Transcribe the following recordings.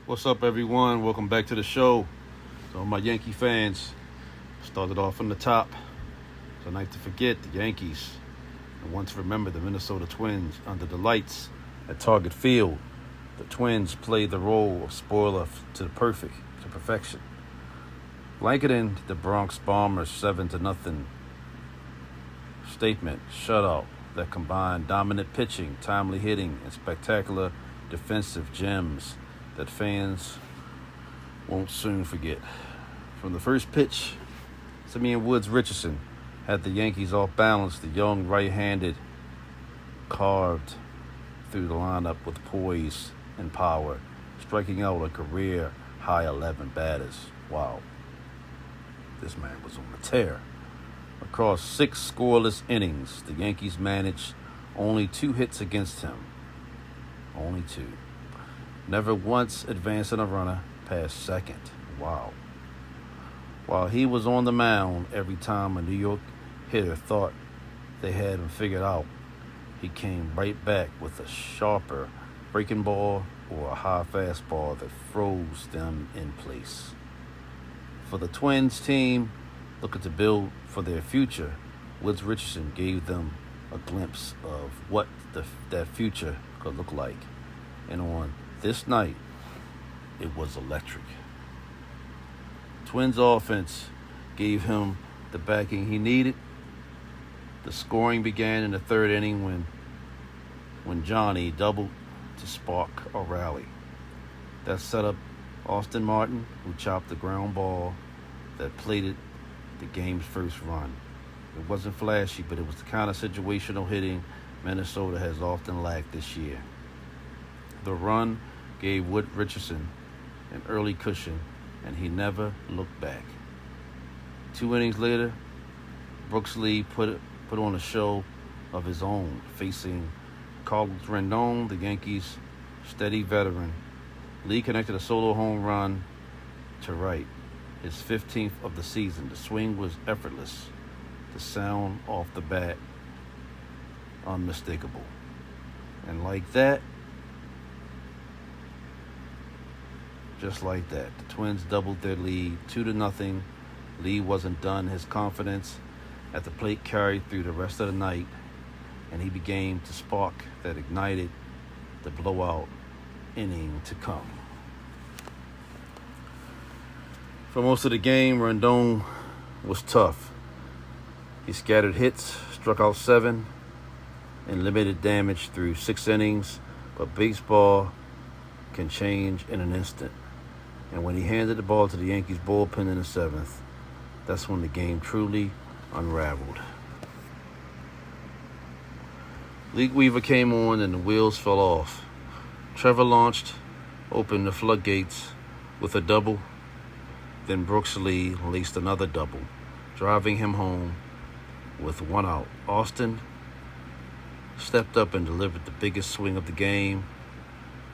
What's up, everyone? Welcome back to the show. So, my Yankee fans, started off from the top. It's a night to forget the Yankees, and one to remember the Minnesota Twins under the lights at Target Field. The Twins played the role of spoiler to perfection, blanketing the Bronx Bombers 7-0 statement shutout that combined dominant pitching, timely hitting, and spectacular defensive gems that fans won't soon forget. From the first pitch, Simeon Woods Richardson had the Yankees off balance. The young right-handed carved through the lineup with poise and power, striking out a career-high 11 batters. Wow. This man was on the tear. Across 6 scoreless innings, the Yankees managed only 2 hits against him. Only 2. Never once advancing a runner past second. Wow. While he was on the mound, every time a New York hitter thought they had him figured out, he came right back with a sharper breaking ball or a high fastball that froze them in place. For the Twins team looking to build for their future, Woods Richardson gave them a glimpse of what that future could look like. And on this night, it was electric. Twins offense gave him the backing he needed. The scoring began in the 3rd inning when Johnny doubled to spark a rally. That set up Austin Martin, who chopped the ground ball that plated the game's first run. It wasn't flashy, but it was the kind of situational hitting Minnesota has often lacked this year. The run gave Wood Richardson an early cushion, and he never looked back. 2 innings later, Brooks Lee put on a show of his own, facing Carlos Rodón, the Yankees' steady veteran. Lee connected a solo home run to right, his 15th of the season. The swing was effortless. The sound off the bat, unmistakable. And like that, just like that, the Twins doubled their lead 2-0. Lee wasn't done. His confidence at the plate carried through the rest of the night, and he began to spark that ignited the blowout inning to come. For most of the game, Rodón was tough. He scattered hits, struck out 7, and limited damage through 6 innings, but baseball can change in an instant. And when he handed the ball to the Yankees bullpen in the 7th, that's when the game truly unraveled. League Weaver came on and the wheels fell off. Trevor launched, opened the floodgates with a double. Then Brooks Lee laced another double, driving him home with 1 out. Austin stepped up and delivered the biggest swing of the game,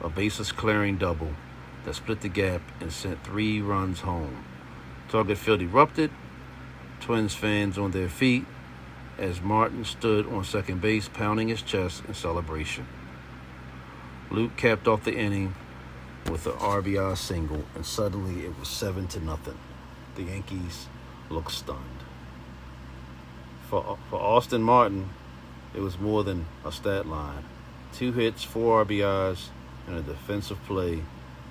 a bases-clearing double that split the gap and sent 3 runs home. Target Field erupted, Twins fans on their feet, as Martin stood on second base, pounding his chest in celebration. Luke capped off the inning with an RBI single, and suddenly it was 7-0. The Yankees looked stunned. For Austin Martin, it was more than a stat line. 2 hits, 4 RBIs, and a defensive play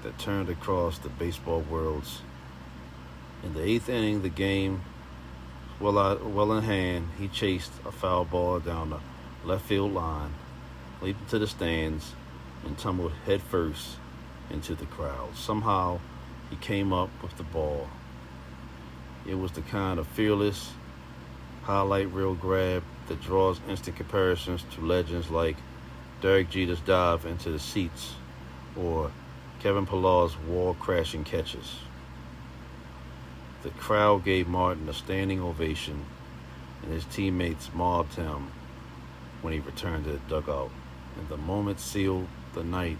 that turned across the baseball worlds. In the 8th inning, the game well in hand, he chased a foul ball down the left field line, leaped into the stands, and tumbled headfirst into the crowd. Somehow, he came up with the ball. It was the kind of fearless highlight reel grab that draws instant comparisons to legends like Derek Jeter's dive into the seats or Kevin Pillar's wall-crashing catches. The crowd gave Martin a standing ovation, and his teammates mobbed him when he returned to the dugout. And the moment sealed the night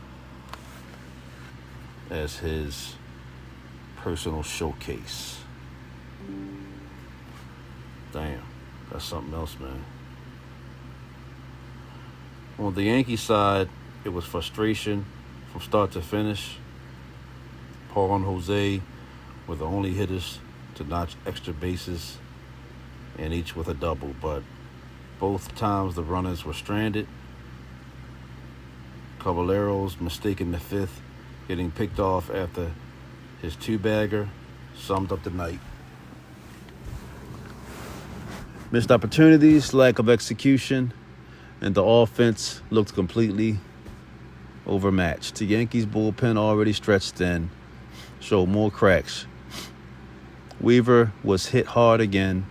as his personal showcase. Damn, that's something else, man. On the Yankee side, it was frustration from start to finish. Paul and Jose were the only hitters to notch extra bases, and each with a double. But both times the runners were stranded. Caballero's mistake in the fifth, getting picked off after his two-bagger, summed up the night. Missed opportunities, lack of execution, and the offense looked completely overmatched. The Yankees bullpen, already stretched thin, showed more cracks. Weaver was hit hard again,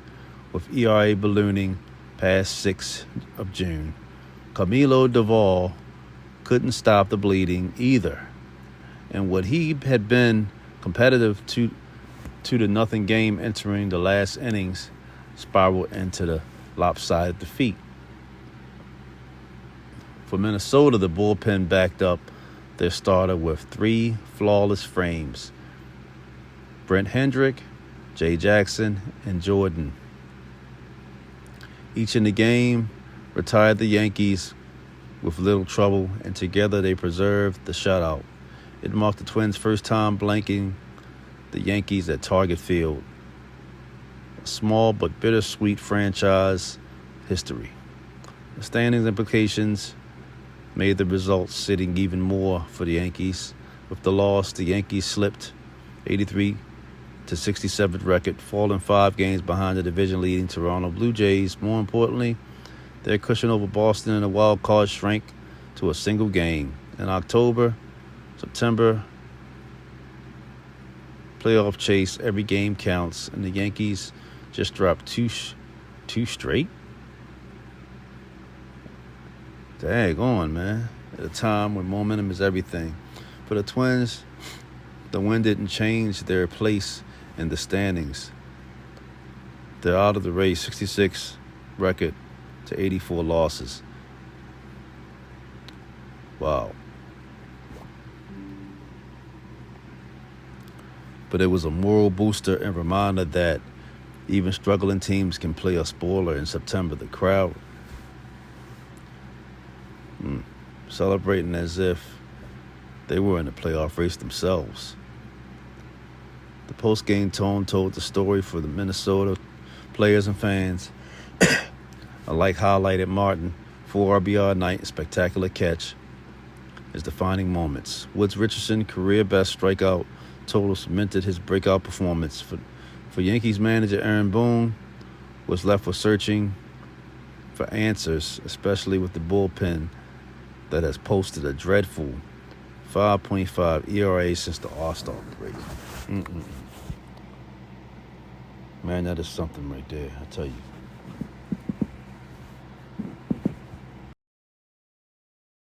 with ERA ballooning past 6 of June. Camilo Doval couldn't stop the bleeding either. And what he had been competitive to the nothing game entering the last innings spiraled into the lopsided defeat. For Minnesota, the bullpen backed up their starter with 3 flawless frames: Brent Hendrick, Jay Jackson, and Jordan. Each in the game retired the Yankees with little trouble, and together they preserved the shutout. It marked the Twins' first time blanking the Yankees at Target Field. A small but bittersweet franchise history. The standings implications made the results sitting even more for the Yankees. With the loss, the Yankees slipped 83 to 67th record, falling 5 games behind the division-leading Toronto Blue Jays. More importantly, their cushion over Boston in the wild card shrank to a single game. In October, September, playoff chase, every game counts, and the Yankees just dropped two straight. Dang on, man. At a time when momentum is everything. For the Twins, the win didn't change their place in the standings. They're out of the race, 66 record to 84 losses. Wow. But it was a moral booster and reminder that even struggling teams can play a spoiler in September. The crowd celebrating as if they were in the playoff race themselves. The post-game tone told the story for the Minnesota players and fans. Alike highlighted Martin, 4 RBI night, spectacular catch, his defining moments. Woods Richardson, career best strikeout total, cemented his breakout performance. For Yankees manager Aaron Boone, was left with searching for answers, especially with the bullpen that has posted a dreadful 5.5 ERA since the All-Star break. Man, that is something right there, I tell you.